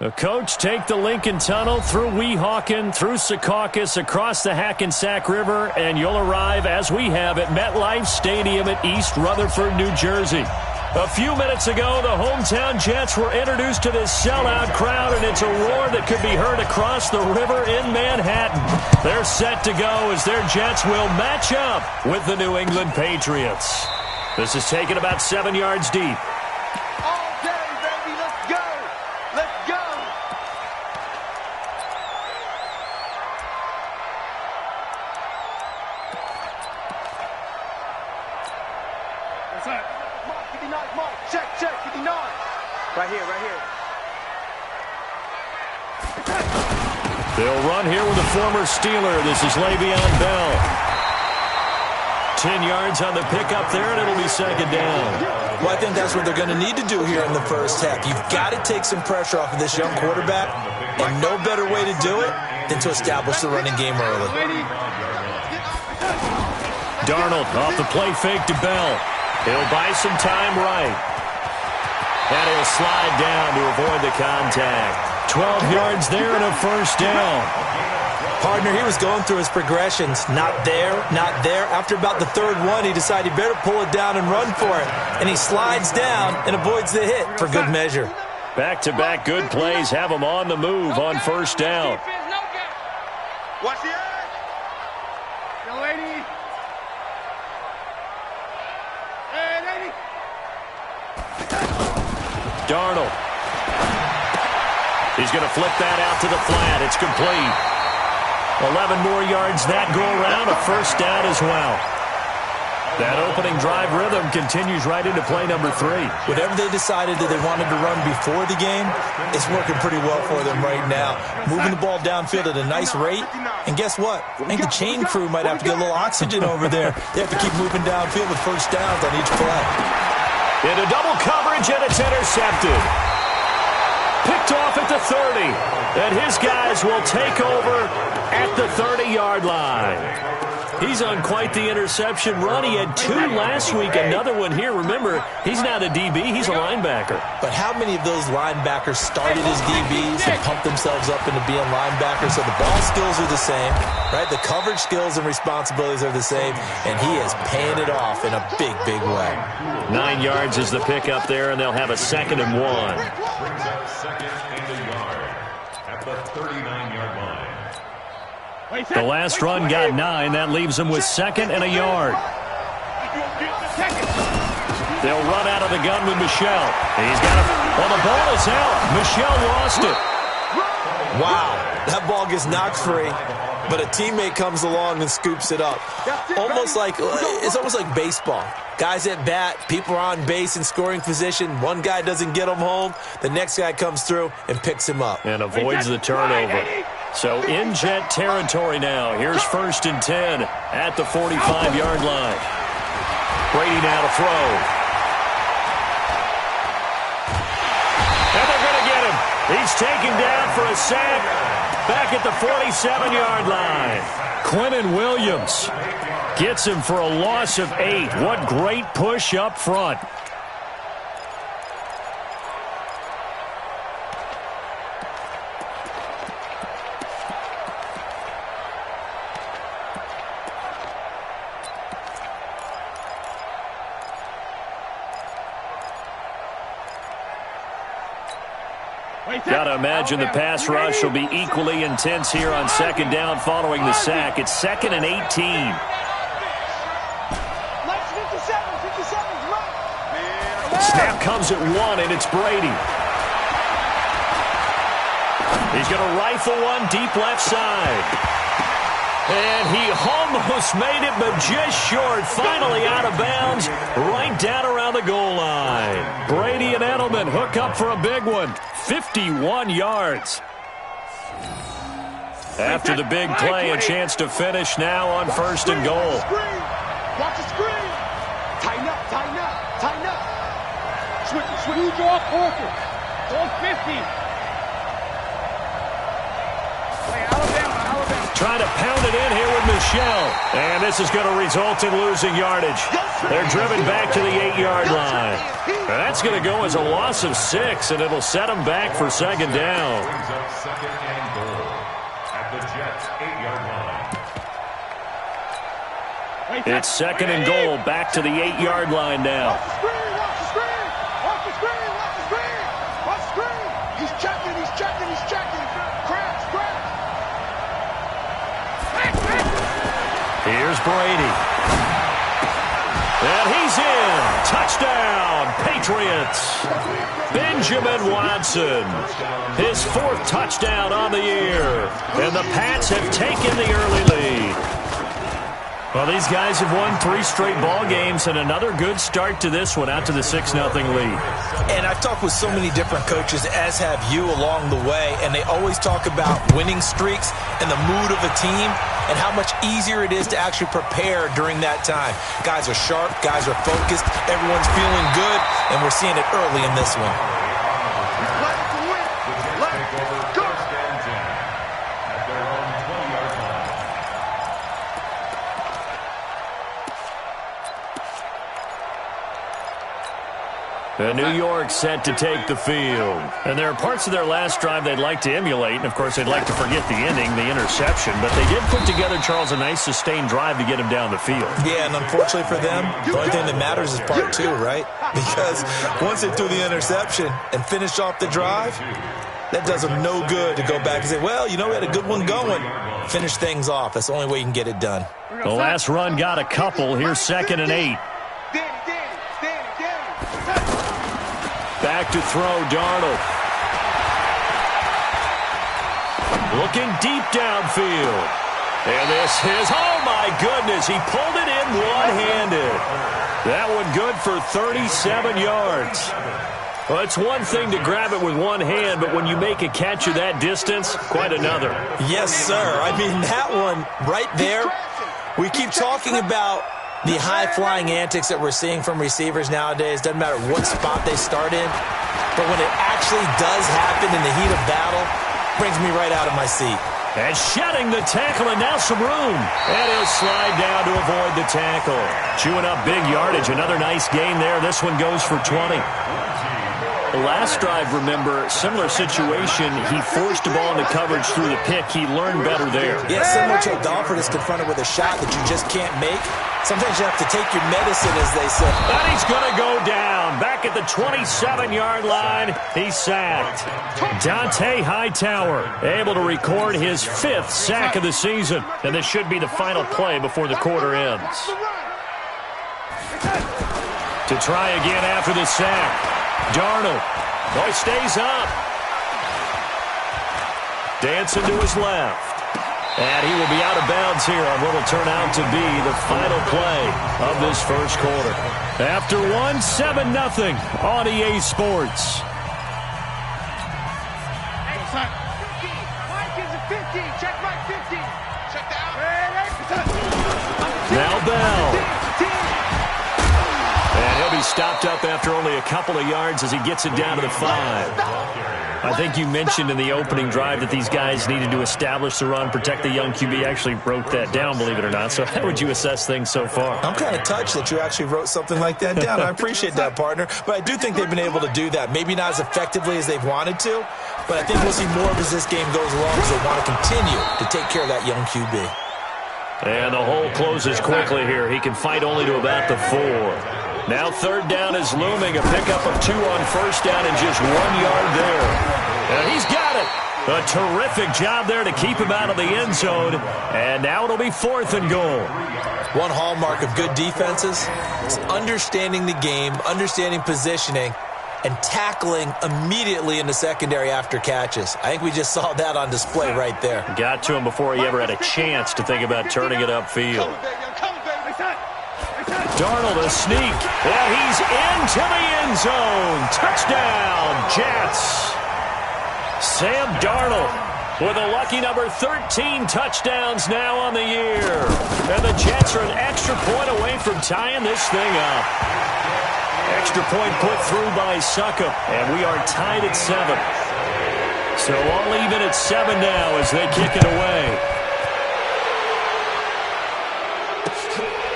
The coach take the Lincoln Tunnel through Weehawken, through Secaucus, across the Hackensack River, and you'll arrive, as we have, at MetLife Stadium at East Rutherford, New Jersey. A few minutes ago, the hometown Jets were introduced to this sellout crowd, and it's a roar that could be heard across the river in Manhattan. They're set to go as their Jets will match up with the New England Patriots. This is taken about 7 yards deep. Right here. They'll run here with a former Steeler. This is Le'Veon Bell. 10 yards on the pickup there, and it'll be second down. Well, I think that's what they're going to need to do here in the first half. You've got to take some pressure off of this young quarterback, and no better way to do it than to establish the running game early. Darnold off the play fake to Bell. He'll buy some time right. And he'll slide down to avoid the contact. 12 yards there and a first down. Partner, he was going through his progressions. Not there, not there. After about the third one, he decided he better pull it down and run for it. And he slides down and avoids the hit for good measure. Back-to-back good plays have him on the move on first down. Watch the edge. Go, lady. Hey, lady. Darnold. He's going to flip that out to the flat. It's complete. 11 more yards that go around. A first down as well. That opening drive rhythm continues right into play number 3. Whatever they decided that they wanted to run before the game, it's working pretty well for them right now. Moving the ball downfield at a nice rate. And guess what? I think the chain crew might have to get a little oxygen over there. They have to keep moving downfield with first downs on each play. Into double coverage, and it's intercepted. Picked off at the 30. And his guys will take over at the 30-yard line. He's on quite the interception run. He had 2 last week, another one here. Remember, he's not a DB, he's a linebacker. But how many of those linebackers started as DBs and pumped themselves up into being linebackers? So the ball skills are the same, right? The coverage skills and responsibilities are the same, and he is paying it off in a big, big way. 9 yards is the pickup there, and they'll have a 2nd and 1. Brings up 2nd and a yard at the 39-yard line. The last run got 9. That leaves him with 2nd and a yard. They'll run out of the gun with Michel. He's got it. Well, the ball is out. Michel lost it. Wow, that ball gets knocked free, but a teammate comes along and scoops it up. It's almost like baseball. Guys at bat, people are on base in scoring position. One guy doesn't get him home. The next guy comes through and picks him up. And avoids the turnover. So in Jet territory now. Here's 1st and 10 at the 45-yard line. Brady now to throw. And they're going to get him. He's taken down for a sack back at the 47-yard line. Quentin Williams gets him for a loss of 8. What great push up front. Got to imagine the pass rush will be equally intense here on 2nd down following the sack. It's 2nd and 18. Snap comes at 1, and it's Brady. He's going to rifle one deep left side. And he almost made it, but just short. Finally out of bounds, right down around the goal line. Brady and Edelman hook up for a big one. 51 yards. After the big play, a chance to finish now on 1st and goal. Watch the screen. Tighten up, tighten up, tighten up. Switch. You draw Parker. All 50. Trying to pound it in here with Michel. shell. And this is going to result in losing yardage. They're driven back to the 8-yard line. And that's going to go as a loss of 6, and it'll set them back for second down. Brings up second and goal at the Jets' 8-yard line. It's second and goal, back to the 8-yard line now. Watch the screen, watch the screen. Watch the screen, watch the screen. Watch the screen. He's checking, he's checking, he's checking. Crash, crash. Here's Brady. And he's in. Touchdown, Patriots. Benjamin Watson. His 4th touchdown on the year. And the Pats have taken the early lead. Well, these guys have won 3 straight ball games, and another good start to this one out to the 6-0 lead. And I've talked with so many different coaches, as have you along the way, and they always talk about winning streaks and the mood of a team and how much easier it is to actually prepare during that time. Guys are sharp, guys are focused, everyone's feeling good, and we're seeing it early in this one. And New York set to take the field. And there are parts of their last drive they'd like to emulate. And, of course, they'd like to forget the ending, the interception. But they did put together, Charles, a nice sustained drive to get him down the field. Yeah, and unfortunately for them, the only thing that matters is part 2, right? Because once they threw the interception and finished off the drive, that does them no good to go back and say, well, you know, we had a good one going. Finish things off. That's the only way you can get it done. The last run got a couple. Here's 2nd and 8. Back to throw, Darnold. Looking deep downfield. And this is, oh my goodness, he pulled it in one-handed. That one good for 37 yards. Well, it's one thing to grab it with one hand, but when you make a catch of that distance, quite another. Yes, sir. I mean, that one right there, we keep talking about the high-flying antics that we're seeing from receivers nowadays. Doesn't matter what spot they start in. But when it actually does happen in the heat of battle, brings me right out of my seat. And shedding the tackle, and now some room. And he'll slide down to avoid the tackle. Chewing up big yardage. Another nice gain there. This one goes for 20. The last drive, remember, similar situation. He forced the ball into coverage through the pick. He learned better there. Yeah, similar to a golfer that's confronted with a shot that you just can't make. Sometimes you have to take your medicine, as they say. And he's going to go down. Back at the 27-yard line, he's sacked. Dante Hightower able to record his 5th sack of the season. And this should be the final play before the quarter ends. To try again after the sack. Darnold. Boy, stays up. Dancing to his left. And he will be out of bounds here on what will turn out to be the final play of this first quarter. After one, 7-0 on EA Sports. Hey, son. 50. Mike is a 50. Check right 50. Check down. Now Bell. And he'll be stopped up after only a couple of yards as he gets it down to the 5. I think you mentioned in the opening drive that these guys needed to establish the run, protect the young QB. Actually wrote that down, believe it or not. So how would you assess things so far? I'm kind of touched that you actually wrote something like that down. I appreciate that, partner. But I do think they've been able to do that. Maybe not as effectively as they've wanted to, but I think we'll see more of as this game goes along because they want to continue to take care of that young QB. And the hole closes quickly here. He can fight only to about the 4. Now 3rd down is looming. A pickup of 2 on 1st down and just 1 yard there. And he's got it. A terrific job there to keep him out of the end zone. And now it'll be 4th and goal. One hallmark of good defenses is understanding the game, understanding positioning, and tackling immediately in the secondary after catches. I think we just saw that on display right there. Got to him before he ever had a chance to think about turning it upfield. Darnold a sneak, and he's into the end zone. Touchdown, Jets. Sam Darnold with a lucky number 13 touchdowns now on the year. And the Jets are an extra point away from tying this thing up. Extra point put through by Suckup, and we are tied at 7. So all even at 7 now as they kick it away.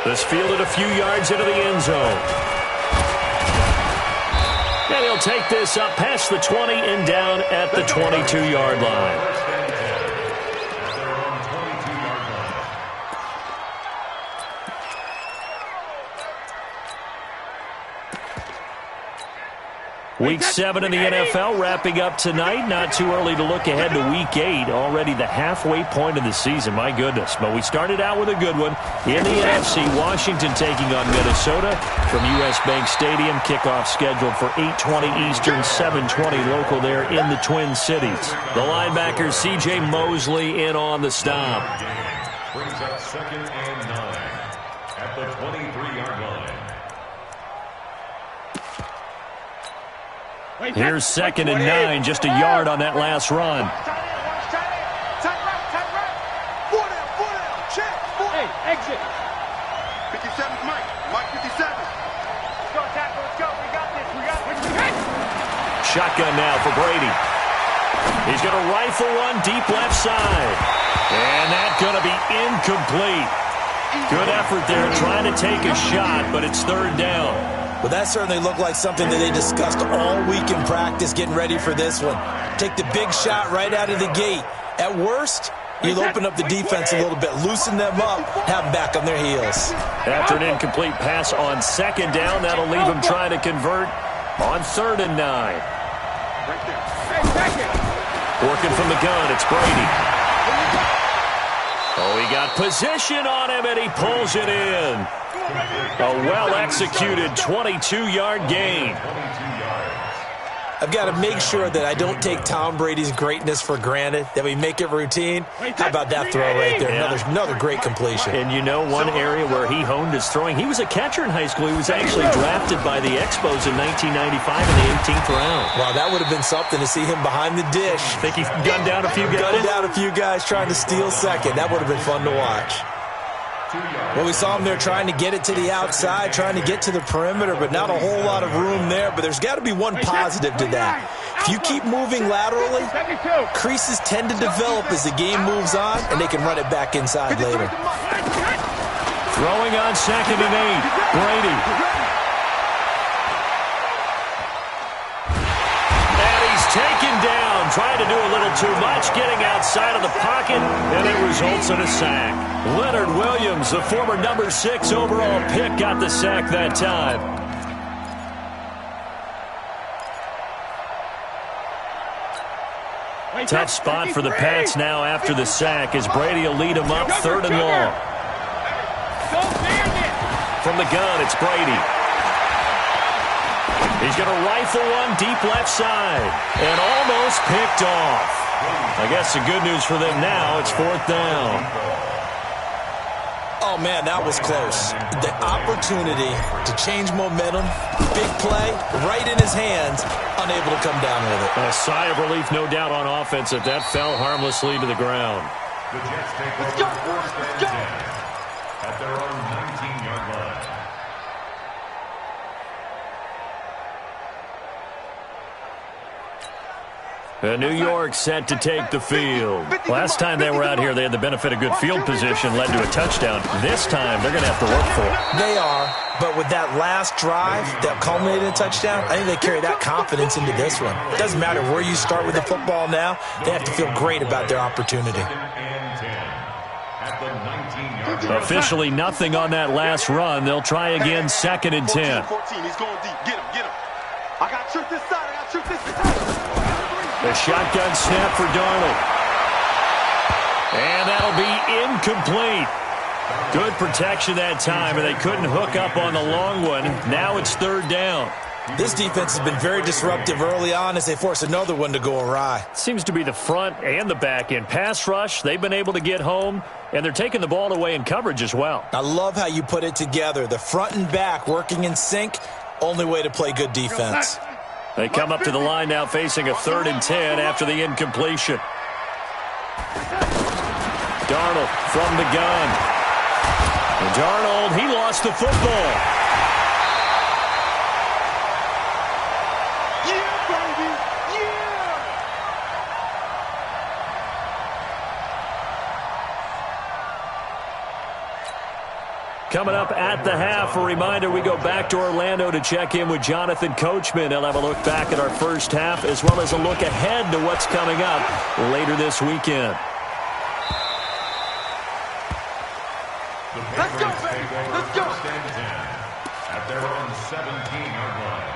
This fielded a few yards into the end zone. And he'll take this up past the 20 and down at the 22-yard line. Week 7 in the NFL wrapping up tonight. Not too early to look ahead to Week 8. Already the halfway point of the season. My goodness. But we started out with a good one. In the NFC, Washington taking on Minnesota from U.S. Bank Stadium. Kickoff scheduled for 8:20 Eastern, 7:20 local there in the Twin Cities. The linebacker C.J. Mosley in on the stop. Brings up 2nd and 9 at the 23-yard line. Here's 2nd and 9, just a yard on that last run. Hey, exit. 57's Mike. Mike 57. Let's go, tackle. Let's go. We got this. We got this. Shotgun now for Brady. He's going to rifle one deep left side. And that's going to be incomplete. Good effort there trying to take a shot, but it's 3rd down. Well, that certainly looked like something that they discussed all week in practice getting ready for this one. Take the big shot right out of the gate. At worst, you'll open up the defense a little bit, loosen them up, have them back on their heels. After an incomplete pass on 2nd down, that'll leave him trying to convert on 3rd and 9. Working from the gun, it's Brady. Oh, he got position on him, and he pulls it in. A well-executed 22-yard gain. I've got to make sure that I don't take Tom Brady's greatness for granted, that we make it routine. How about that throw right there? Yeah. Another great completion. And you know one area where he honed his throwing, he was a catcher in high school. He was actually drafted by the Expos in 1995 in the 18th round. Wow, that would have been something to see him behind the dish. Think he gunned down a few guys? Gunned down a few guys trying to steal second. That would have been fun to watch. Well, we saw him there trying to get it to the outside, trying to get to the perimeter, but not a whole lot of room there. But there's got to be one positive to that. If you keep moving laterally, creases tend to develop as the game moves on, and they can run it back inside later. Throwing on 2nd and 8, Brady. And he's taken down, trying to do a little too much, getting outside of the pocket, and it results in a sack. Leonard Williams, the former number 6 overall pick, got the sack that time. Tough spot for the Pats now after the sack as Brady will lead them up 3rd and long. From the gun, it's Brady. He's going to rifle one deep left side and almost picked off. I guess the good news for them now, it's 4th down. Oh, man, that was close. The opportunity to change momentum, big play, right in his hands, unable to come down with it. A sigh of relief, no doubt, on offense if that fell harmlessly to the ground. The Jets take over 4th and 10 at their own 19-yard line. New York set to take the field. Last time they were out here, they had the benefit of good field position, led to a touchdown. This time, they're going to have to work for it. They are, but with that last drive that culminated in a touchdown, I think they carry that confidence into this one. It doesn't matter where you start with the football now. They have to feel great about their opportunity. Officially nothing on that last run. They'll try again, 2nd and 10. 14, he's going deep. Get him, get him. I got to shoot this side. I got to shoot this side. The shotgun snap for Darnold. And that'll be incomplete. Good protection that time, and they couldn't hook up on the long one. Now it's 3rd down. This defense has been very disruptive early on as they force another one to go awry. Seems to be the front and the back end. Pass rush, they've been able to get home, and they're taking the ball away in coverage as well. I love how you put it together. The front and back working in sync, only way to play good defense. They come up to the line now facing a 3rd and 10 after the incompletion. Darnold from the gun. And Darnold, he lost the football. Yeah, baby. Yeah. Coming up at the half, a reminder, we go back to Orlando to check in with Jonathan Coachman. He'll have a look back at our first half as well as a look ahead to what's coming up later this weekend. Let's go, baby. Let's go. At their own 17-yard line.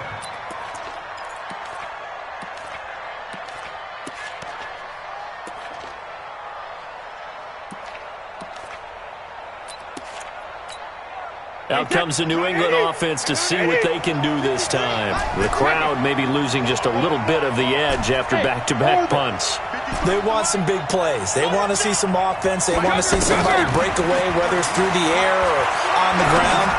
Out comes the New England offense to see what they can do this time. The crowd may be losing just a little bit of the edge after back-to-back punts. They want some big plays. They want to see some offense. They want to see somebody break away, whether it's through the air or on the ground.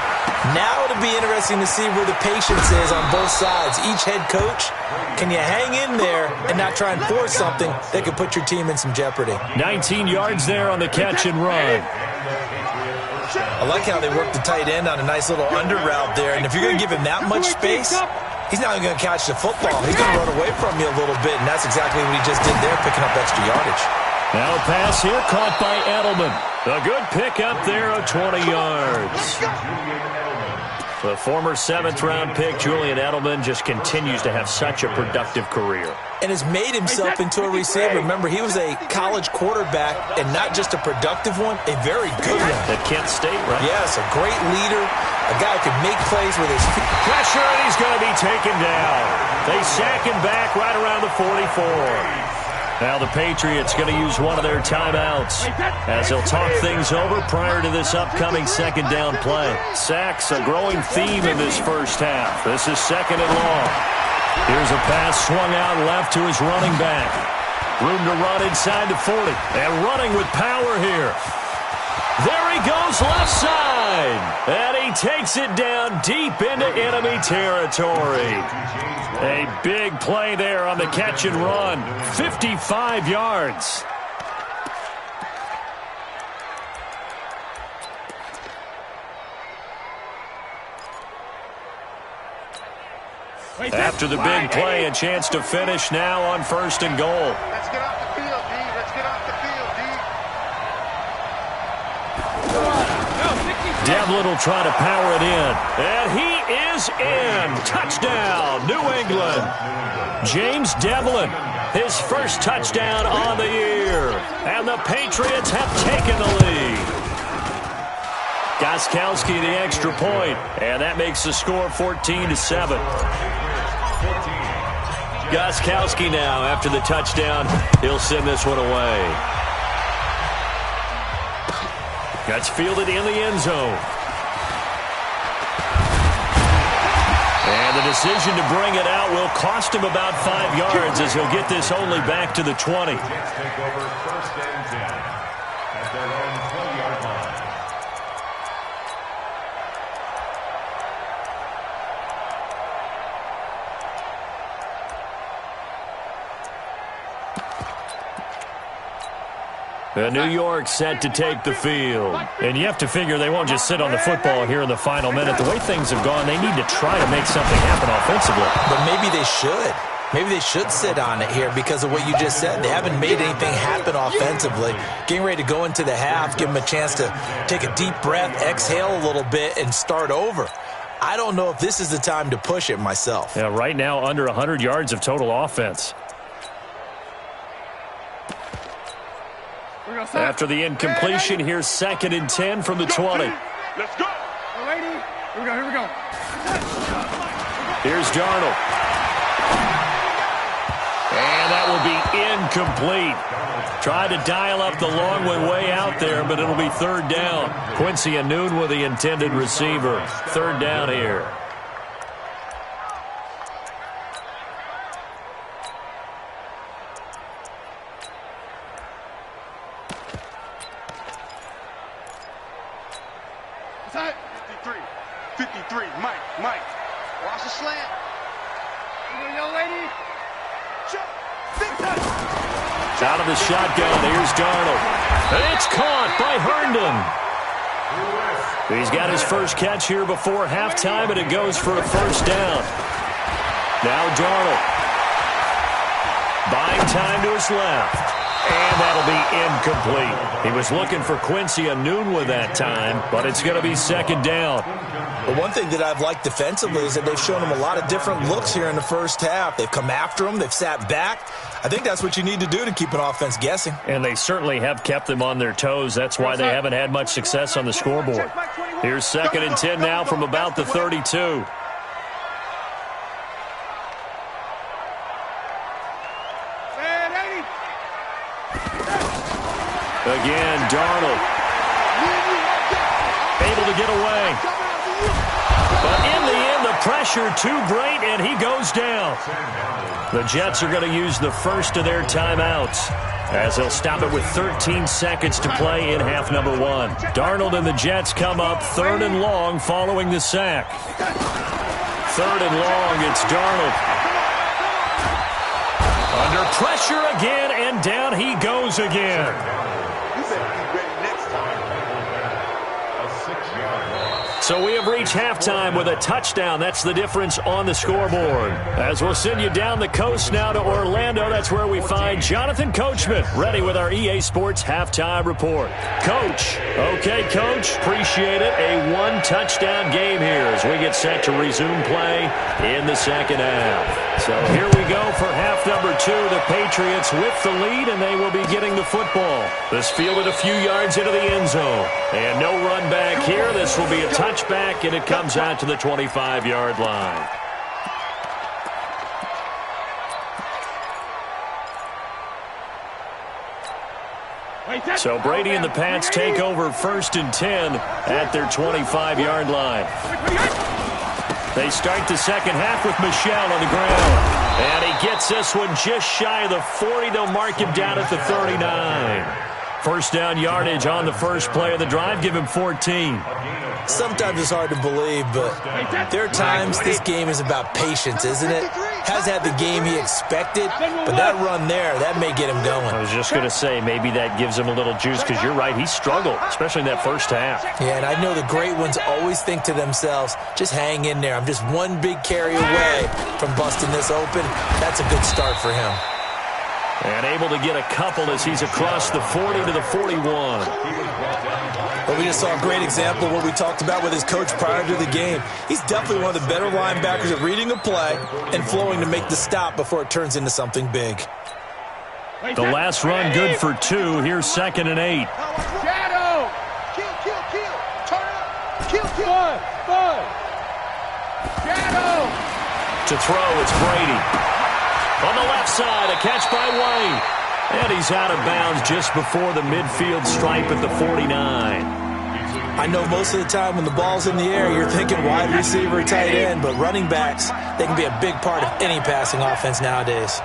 Now it'll be interesting to see where the patience is on both sides. Each head coach, can you hang in there and not try and force something that could put your team in some jeopardy? 19 yards there on the catch and run. I like how they work the tight end on a nice little under route there. And if you're going to give him that much space, he's not going to catch the football. He's going to run away from you a little bit, and that's exactly what he just did there, picking up extra yardage. Now a pass here caught by Edelman. A good pickup there of 20 yards. The former 7th-round pick, Julian Edelman, just continues to have such a productive career. And has made himself into a receiver. Remember, he was a college quarterback, and not just a productive one, a very good one. At Kent State, right? Yes, a great leader, a guy who can make plays with his feet. Pressure, and he's going to be taken down. They sack him back right around the 44. Now the Patriots going to use one of their timeouts as they'll talk things over prior to this upcoming second down play. Sacks, a growing theme in this first half. This is second and long. Here's a pass swung out left to his running back. Room to run inside the 40. And running with power here. There he goes left side. And he takes it down deep into enemy territory. A big play there on the catch and run. 55 yards. After the big play, a chance to finish now on 1st and goal. Let's get off the field, D. Let's get off the field, D. Devlin will try to power it in. And he is in. Touchdown, New England. James Devlin, his first touchdown on the year. And the Patriots have taken the lead. Gostkowski the extra point. And that makes the score 14-7. Gostkowski now, after the touchdown, he'll send this one away. That's fielded in the end zone. And the decision to bring it out will cost him about 5 yards as he'll get this only back to the 20. Take over 1st and 10 at their own 20-yard line. New York set to take the field. And you have to figure they won't just sit on the football here in the final minute. The way things have gone, they need to try to make something happen offensively. But maybe they should. Maybe they should sit on it here because of what you just said. They haven't made anything happen offensively. Getting ready to go into the half, give them a chance to take a deep breath, exhale a little bit, and start over. I don't know if this is the time to push it myself. Yeah, right now under 100 yards of total offense. After the incompletion, here's 2nd and 10 from the 20. Let's go. Lady. Here we go. Here's Darnold. And that will be incomplete. Tried to dial up the long one way out there, but it'll be 3rd down. Quincy Anoon with the intended receiver. 3rd down here. What's that? 53. Mike. Watch the slant. Here we go, lady. Out of the shotgun, here's Darnold. And it's caught by Herndon. He's got his first catch here before halftime, and it goes for a 1st down. Now Darnold. Buying time to his left. And that'll be incomplete. He was looking for Quincy Enunwa that time, but it's going to be second down. But one thing that I've liked defensively is that they've shown him a lot of different looks here in the first half. They've come after him. They've sat back. I think that's what you need to do to keep an offense guessing. And they certainly have kept them on their toes. That's why they haven't had much success on the scoreboard. Here's 2nd and 10 now from about the 32. Again, Darnold. Able to get away. But in the end, the pressure too great, and he goes down. The Jets are going to use the first of their timeouts, as they'll stop it with 13 seconds to play in half number 1. Darnold and the Jets come up 3rd and long following the sack. 3rd and long, it's Darnold. Under pressure again, and down he goes again. So we have reached halftime with a touchdown. That's the difference on the scoreboard. As we'll send you down the coast now to Orlando, that's where we find Jonathan Coachman, ready with our EA Sports Halftime Report. Coach. Okay, Coach. Appreciate it. A one-touchdown game here as we get set to resume play in the second half. So here we go for half number 2. The Patriots with the lead, and they will be getting the football. This fielded a few yards into the end zone. And no run back here. This will be a touchback, and it comes out to the 25-yard line. So Brady and the Pats take over 1st and 10 at their 25-yard line. They start the second half with Michel on the ground. And he gets this one just shy of the 40. They'll mark him down at the 39. First down yardage on the first play of the drive. Give him 14. Sometimes it's hard to believe, but there are times this game is about patience, isn't it? Has had the game he expected, but that run there, that may get him going. I was just going to say, maybe that gives him a little juice, because you're right, he struggled, especially in that first half. Yeah, and I know the great ones always think to themselves, just hang in there. I'm just one big carry away from busting this open. That's a good start for him. And able to get a couple as he's across the 40 to the 41. Well, we just saw a great example of what we talked about with his coach prior to the game. He's definitely one of the better linebackers at reading a play and flowing to make the stop before it turns into something big. The last run good for 2. Here's 2nd and 8. Shadow! Kill! Turn up! Kill! Bud! Shadow! To throw, it's Brady. On the left side, a catch by White. And he's out of bounds just before the midfield stripe at the 49. I know most of the time when the ball's in the air, you're thinking wide receiver, tight end, but running backs, they can be a big part of any passing offense nowadays.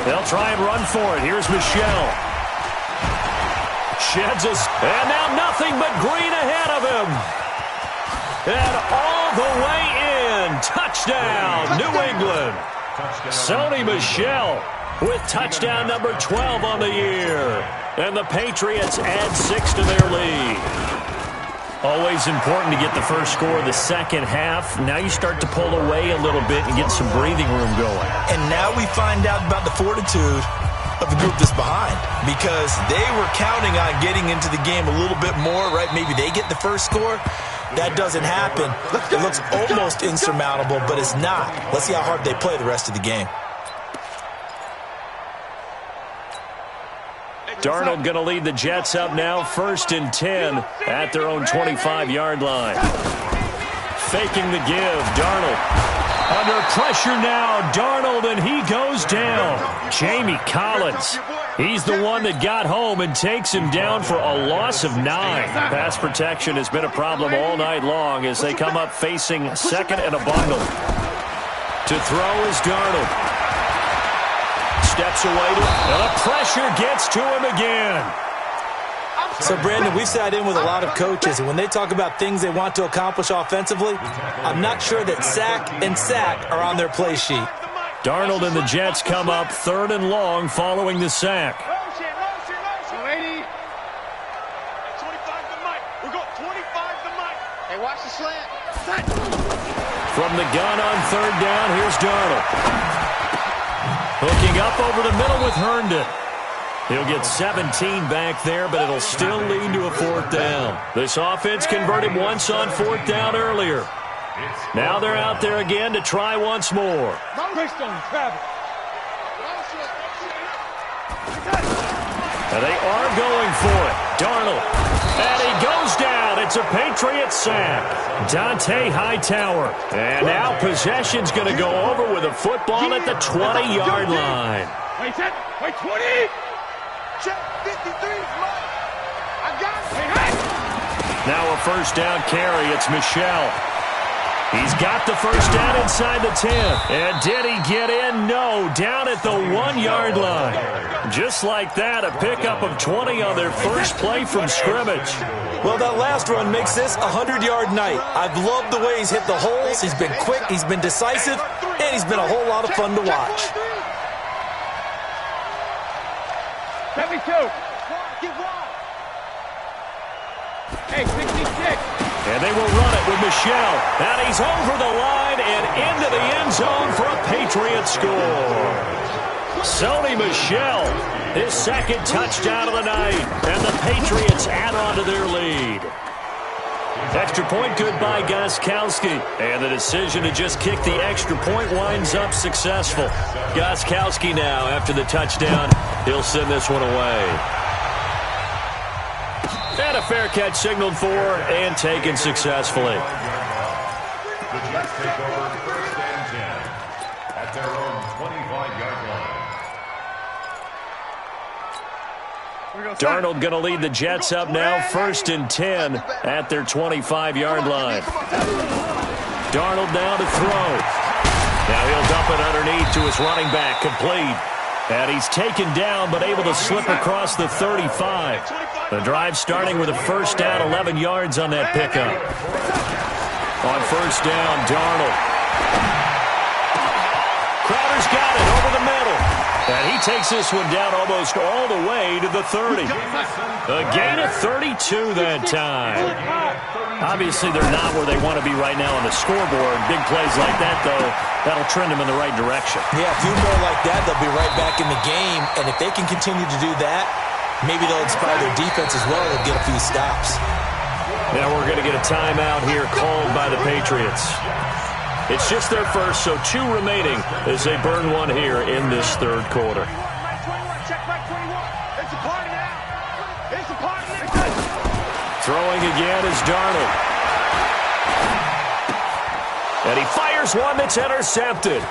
They'll try and run for it. Here's Michel. Sheds us. And now nothing but green ahead of him. And all the way in. Touchdown, New England. Sony Michel with touchdown number 12 on the year. And the Patriots add 6 to their lead. Always important to get the first score of the second half. Now you start to pull away a little bit and get some breathing room going. And now we find out about the fortitude of the group that's behind, because they were counting on getting into the game a little bit more, right? Maybe they get the first score. That doesn't happen. It looks almost insurmountable, but it's not. Let's see how hard they play the rest of the game. Darnold going to lead the Jets up now, 1st and 10 at their own 25-yard line. Faking the give, Darnold. Under pressure now, Darnold, and he goes down. Jamie Collins, he's the one that got home and takes him down for a loss of 9. Pass protection has been a problem all night long as they come up facing 2nd and a bundle. To throw is Darnold. Steps away, and the pressure gets to him again. So, Brandon, we've sat in with a lot of coaches, and when they talk about things they want to accomplish offensively, I'm not sure that sack and sack are on their play sheet. Darnold and the Jets come up 3rd and long following the sack. Lady. 25 to Mike. We're going 25 to Mike. Hey, watch the slant. From the gun on 3rd down, here's Darnold. Hooking up over the middle with Herndon. He'll get 17 back there, but it'll still lead to a 4th down. This offense converted once on 4th down earlier. Now they're out there again to try once more. And they are going for it. Darnold. And he goes down. It's a Patriot sack. Dante Hightower. And now possession's going to go over with a football at the 20-yard line. Wait, 20. Check 53. I got it. Now a 1st down carry. It's Michel. He's got the 1st down inside the 10. And did he get in? No. Down at the 1-yard line. Just like that, a pickup of 20 on their first play from scrimmage. Well, that last run makes this a 100-yard night. I've loved the way he's hit the holes. He's been quick, he's been decisive, and he's been a whole lot of fun to watch. 72. Hey, 66. And they will run it with Michel. And he's over the line and into the end zone for a Patriot score. Sony Michel, his 2nd touchdown of the night. And the Patriots add on to their lead. Extra point good by Gostkowski. And the decision to just kick the extra point winds up successful. Gostkowski now, after the touchdown, he'll send this one away. And a fair catch signaled for and taken successfully. The Jets take over 1st and 10 at their own 25-yard line. Darnold going to lead the Jets up now, 1st and 10 at their 25-yard line. Darnold now to throw. Now he'll dump it underneath to his running back, complete. And he's taken down but able to slip across the 35. The drive starting with a 1st down, 11 yards on that pickup. On 1st down, Darnold. Crowder's got it over the middle. And he takes this one down almost all the way to the 30. A gain of 32 that time. Obviously, they're not where they want to be right now on the scoreboard. Big plays like that, though, that'll trend them in the right direction. Yeah, a few more like that, they'll be right back in the game. And if they can continue to do that, maybe they'll inspire their defense as well and get a few stops. Now we're going to get a timeout here called by the Patriots. It's just their first, so 2 remaining as they burn one here in this 3rd quarter. Throwing again is Darnold. And he fires one that's intercepted.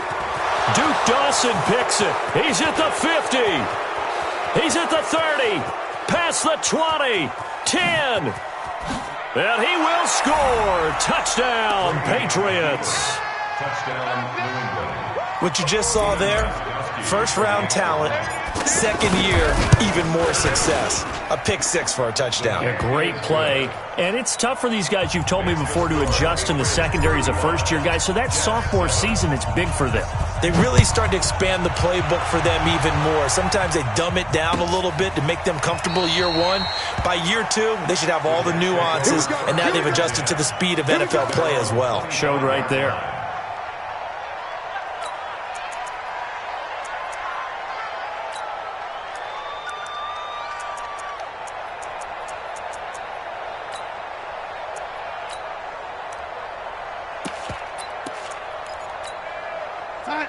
Duke Dawson picks it. He's at the 50. He's at the 30. Past the 20. 10. And he will score. Touchdown, Patriots. Touchdown, New England. What you just saw there, 1st-round talent, 2nd year, even more success. A pick 6 for a touchdown. A great play. And it's tough for these guys, you've told me before, to adjust in the secondary as a first-year guy. So that sophomore season, it's big for them. They really start to expand the playbook for them even more. Sometimes they dumb it down a little bit to make them comfortable year 1. By year 2, they should have all the nuances, and now they've adjusted to the speed of NFL play as well. Showed right there.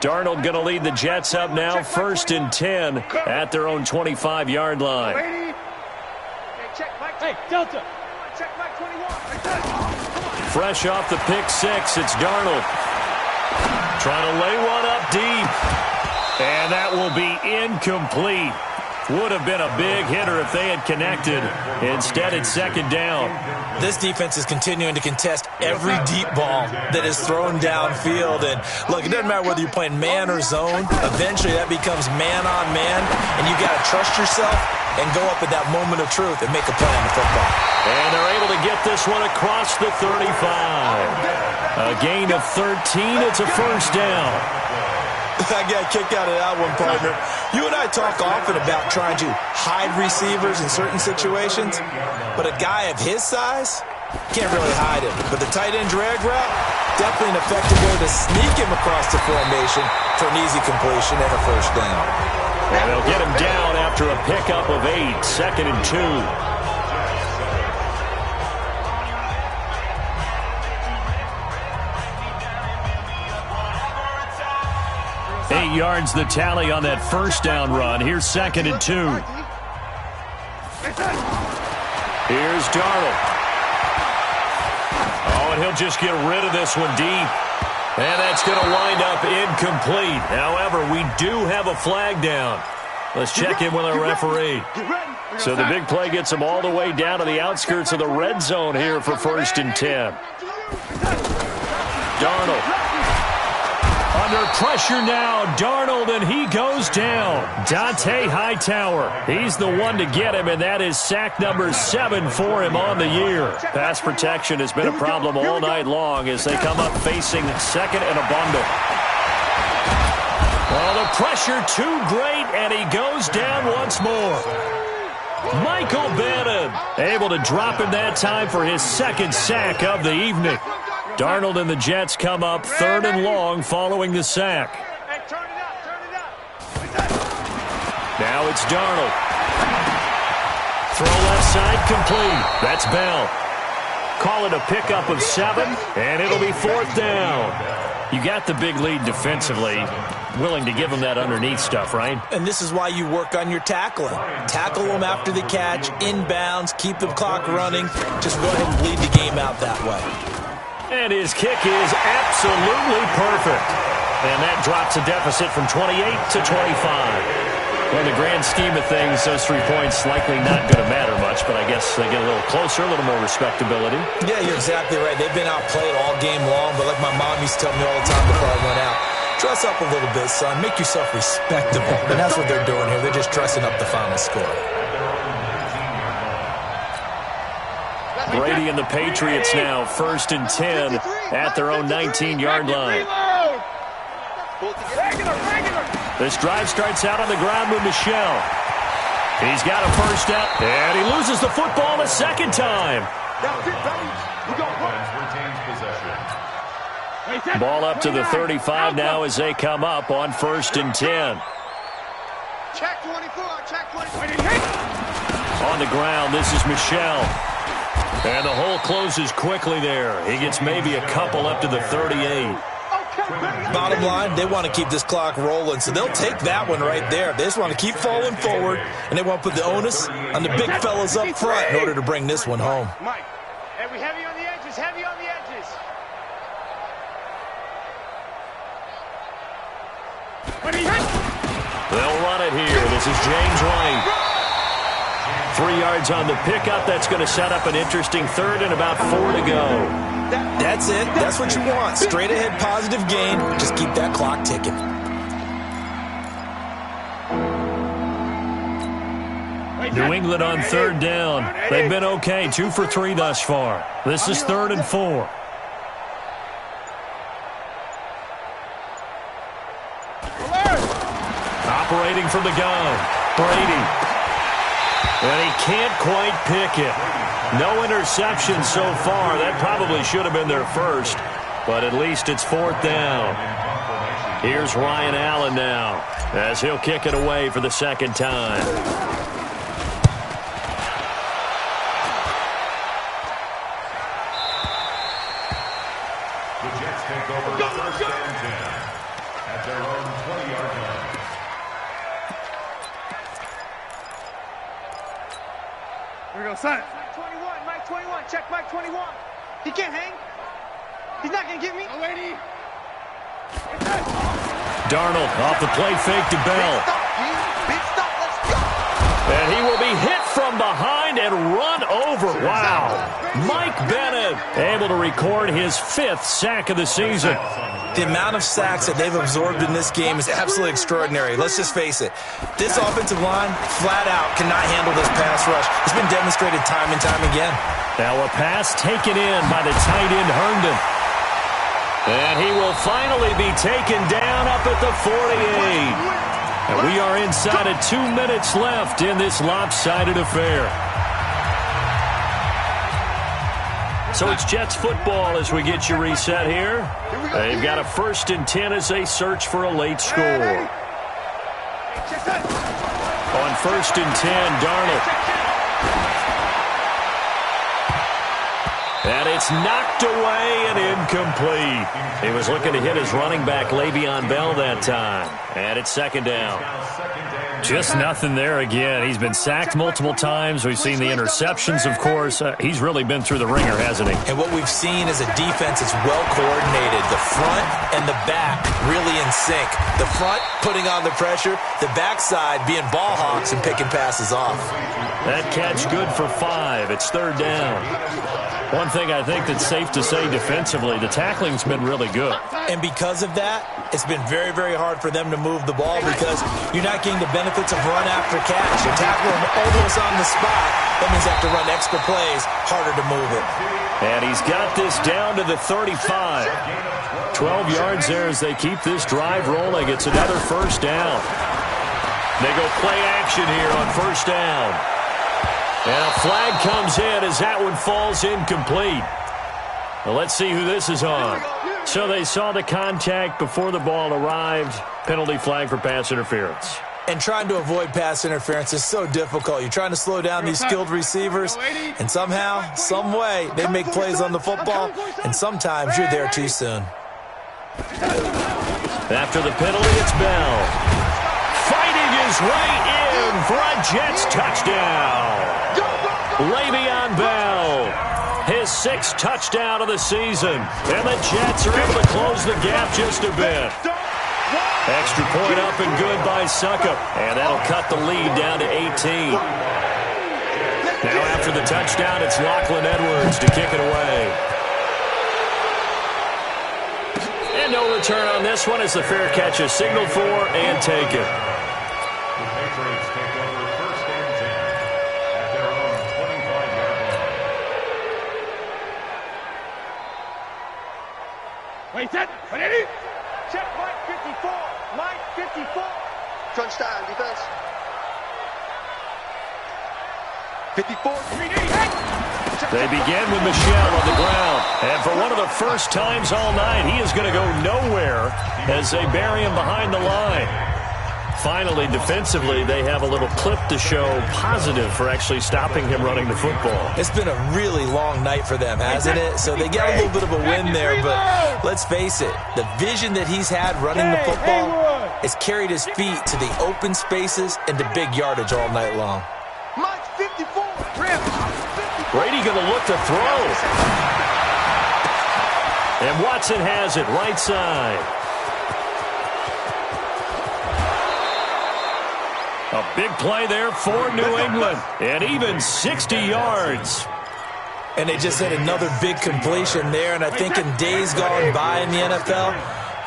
Darnold going to lead the Jets up now, 1st and 10 at their own 25-yard line. Hey, Delta. Fresh off the pick 6, it's Darnold. Trying to lay one up deep. And that will be incomplete. Would have been a big hitter if they had connected. Instead, it's 2nd down. This defense is continuing to contest every deep ball that is thrown downfield. And look, it doesn't matter whether you're playing man or zone. Eventually, that becomes man on man. And you got to trust yourself and go up at that moment of truth and make a play on the football. And they're able to get this one across the 35. A gain of 13. It's a 1st down. I got a kick out of that one, partner. You and I talk often about trying to hide receivers in certain situations, but a guy of his size can't really hide him. But the tight end drag route, definitely an effective way to sneak him across the formation for an easy completion and a first down. And they'll get him down after a pickup of 8, 2nd and 2. 8 yards the tally on that first down run. Here's 2nd and 2. Here's Darnold. Oh, and he'll just get rid of this one deep. And that's going to wind up incomplete. However, we do have a flag down. Let's check in with our referee. So the big play gets him all the way down to the outskirts of the red zone here for 1st and 10. Darnold. Under pressure now, Darnold, and he goes down. Dante Hightower, he's the one to get him, and that is sack number 7 for him on the year. Pass protection has been a problem all night long as they come up facing 2nd and a bundle. Well, the pressure too great, and he goes down once more. Michael Bannon able to drop him that time for his 2nd sack of the evening. Darnold and the Jets come up 3rd and long following the sack. Now it's Darnold. Throw left side complete. That's Bell. Call it a pickup of 7, and it'll be 4th down. You got the big lead defensively. Willing to give them that underneath stuff, right? And this is why you work on your tackling. Tackle them after the catch, inbounds, keep the clock running. Just go ahead and bleed the game out that way. And his kick is absolutely perfect. And that drops a deficit from 28 to 25. Well, in the grand scheme of things, those 3 points likely not going to matter much, but I guess they get a little closer, a little more respectability. Yeah, you're exactly right. They've been outplayed all game long, but like my mom used to tell me all the time before I went out, dress up a little bit, son. Make yourself respectable. And that's what they're doing here. They're just dressing up the final score. Brady and the Patriots now 1st and 10 at their own 19-yard line. This drive starts out on the ground with Michel. He's got a first down, and he loses the football a 2nd time. Ball up to the 35 now as they come up on 1st and 10. Check 24, check 24. On the ground, this is Michel. And the hole closes quickly there. He gets maybe a couple up to the 38. Bottom line, they want to keep this clock rolling, so they'll take that one right there. They just want to keep falling forward, and they want to put the onus on the big fellas up front in order to bring this one home. Mike, heavy on the edges, heavy on the edges. They'll run it here. This is James White. 3 yards on the pickup. That's going to set up an interesting 3rd and about 4 to go. That's it. That's what you want. Straight ahead, positive gain. Just keep that clock ticking. New England on 3rd down. They've been okay. 2 for 3 thus far. This is 3rd and 4. Operating from the gun. Brady. And he can't quite pick it. No interception so far. That probably should have been their first, but at least it's 4th down. Here's Ryan Allen now as he'll kick it away for the 2nd time. The Jets take over 1st and 10 at their own 20-yard line. Here we go, son. Mike 21, Mike 21, check Mike 21. He can't hang. He's not going to get me. Oh, lady. Darnold off the play fake to Bell. Big stop, let's go. And he will be hit from behind and run over. Wow. Mike Bennett able to record his 5th sack of the season. The amount of sacks that they've absorbed in this game is absolutely extraordinary. Let's just face it. This offensive line, flat out, cannot handle this pass rush. It's been demonstrated time and time again. Now a pass taken in by the tight end Herndon. And he will finally be taken down up at the 48. And we are inside of 2 minutes left in this lopsided affair. So it's Jets football as we get you reset here. They've got a 1st and 10 as they search for a late score. On 1st and 10, Darnold. And it's knocked away and incomplete. He was looking to hit his running back, Le'Veon Bell, that time. And it's 2nd down. Just nothing there again. He's been sacked multiple times. We've seen the interceptions, of course. He's really been through the ringer, hasn't he? And what we've seen is a defense that's well coordinated. The front and the back really in sync. The front putting on the pressure. The backside being ball hawks and picking passes off. That catch good for 5. It's 3rd down. One thing I think that's safe to say defensively, the tackling's been really good. And because of that, it's been very, very hard for them to move the ball because you're not getting the benefits of run after catch. You're tackling them almost on the spot. That means they have to run extra plays, harder to move it. And he's got this down to the 35. 12 yards there as they keep this drive rolling. It's another 1st down. They go play action here on 1st down. And a flag comes in as that one falls incomplete. Well, let's see who this is on. So they saw the contact before the ball arrived. Penalty flag for pass interference. And trying to avoid pass interference is so difficult. You're trying to slow down these skilled receivers, and somehow, some way, they make plays on the football, and sometimes you're there too soon. After the penalty, it's Bell. Fighting his way in for a Jets touchdown. Le'Veon Bell, his 6th touchdown of the season. And the Jets are able to close the gap just a bit. Extra point up and good by Suckup. And that'll cut the lead down to 18. Now after the touchdown, it's Lachlan Edwards to kick it away. And no return on this one as the fair catch is signaled for and taken. Wait, set. Ready? Check Mike 54. Mike 54. Crunch time, defense. 54. 3D. They begin with Michel on the ground. And for one of the first times all night, he is going to go nowhere as they bury him behind the line. Finally, defensively, they have a little clip to show positive for actually stopping him running the football. It's been a really long night for them, hasn't it? So they got a little bit of a win there, but let's face it, the vision that he's had running the football has carried his feet to the open spaces and to big yardage all night long. Mike 54. Brady going to look to throw. And Watson has it right side. A big play there for New England. And even 60 yards. And they just had another big completion there. And I think in days gone by in the NFL,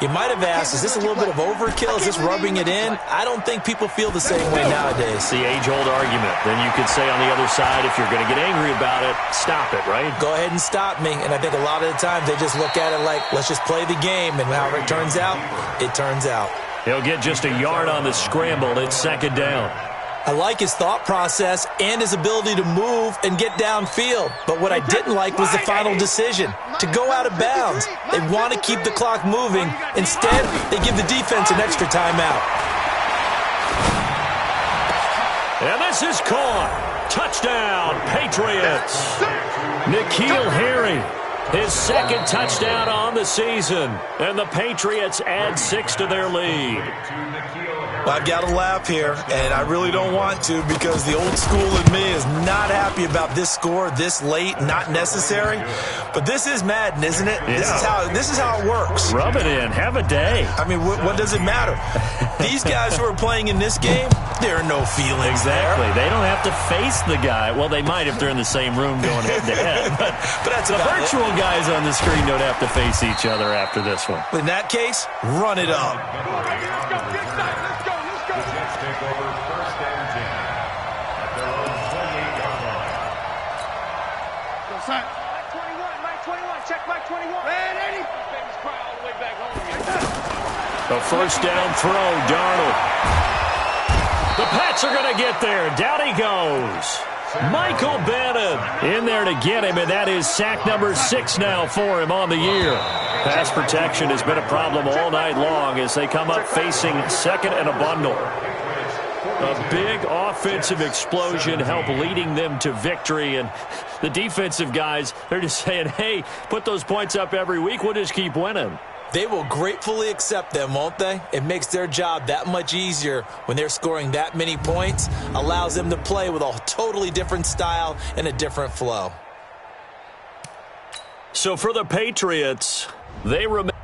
you might have asked, is this a little bit of overkill? Is this rubbing it in? I don't think people feel the same way nowadays. The age-old argument. Then you could say on the other side, if you're going to get angry about it, stop it, right? Go ahead and stop me. And I think a lot of the times they just look at it like, let's just play the game. And however it turns out, it turns out. He'll get just a yard on the scramble. It's 2nd down. I like his thought process and his ability to move and get downfield. But what I didn't like was the final decision, to go out of bounds. They want to keep the clock moving. Instead, they give the defense an extra timeout. And this is caught. Touchdown, Patriots. N'Keal Harry, his 2nd touchdown on the season. And the Patriots add 6 to their lead. Well, I've got to laugh here, and I really don't want to because the old school in me is not happy about this score this late, not necessary. But this is Madden, isn't it? Yeah. This is how it works. Rub it in. Have a day. I mean, what does it matter? These guys who are playing in this game, there are no feelings exactly. there. They don't have to face the guy. Well, they might if they're in the same room going head-to-head. But that's the virtual guys on the screen don't have to face each other after this one. In that case, run it up. Take over 1st and 10 at their own 28-yard line. Go, son. Mike 21. Check Mike 21. Man, 80. Baby's cry all the way back home again. A 1st down throw, Darnold. The Pats are going to get there. Down he goes. Michael Bannon in there to get him, and that is sack number 6 now for him on the year. Pass protection has been a problem all night long as they come up facing second and a bundle. A big offensive explosion helped leading them to victory, and the defensive guys, they're just saying, hey, put those points up every week, we'll just keep winning. They will gratefully accept them, won't they? It makes their job that much easier when they're scoring that many points, allows them to play with a totally different style and a different flow. So for the Patriots, they remain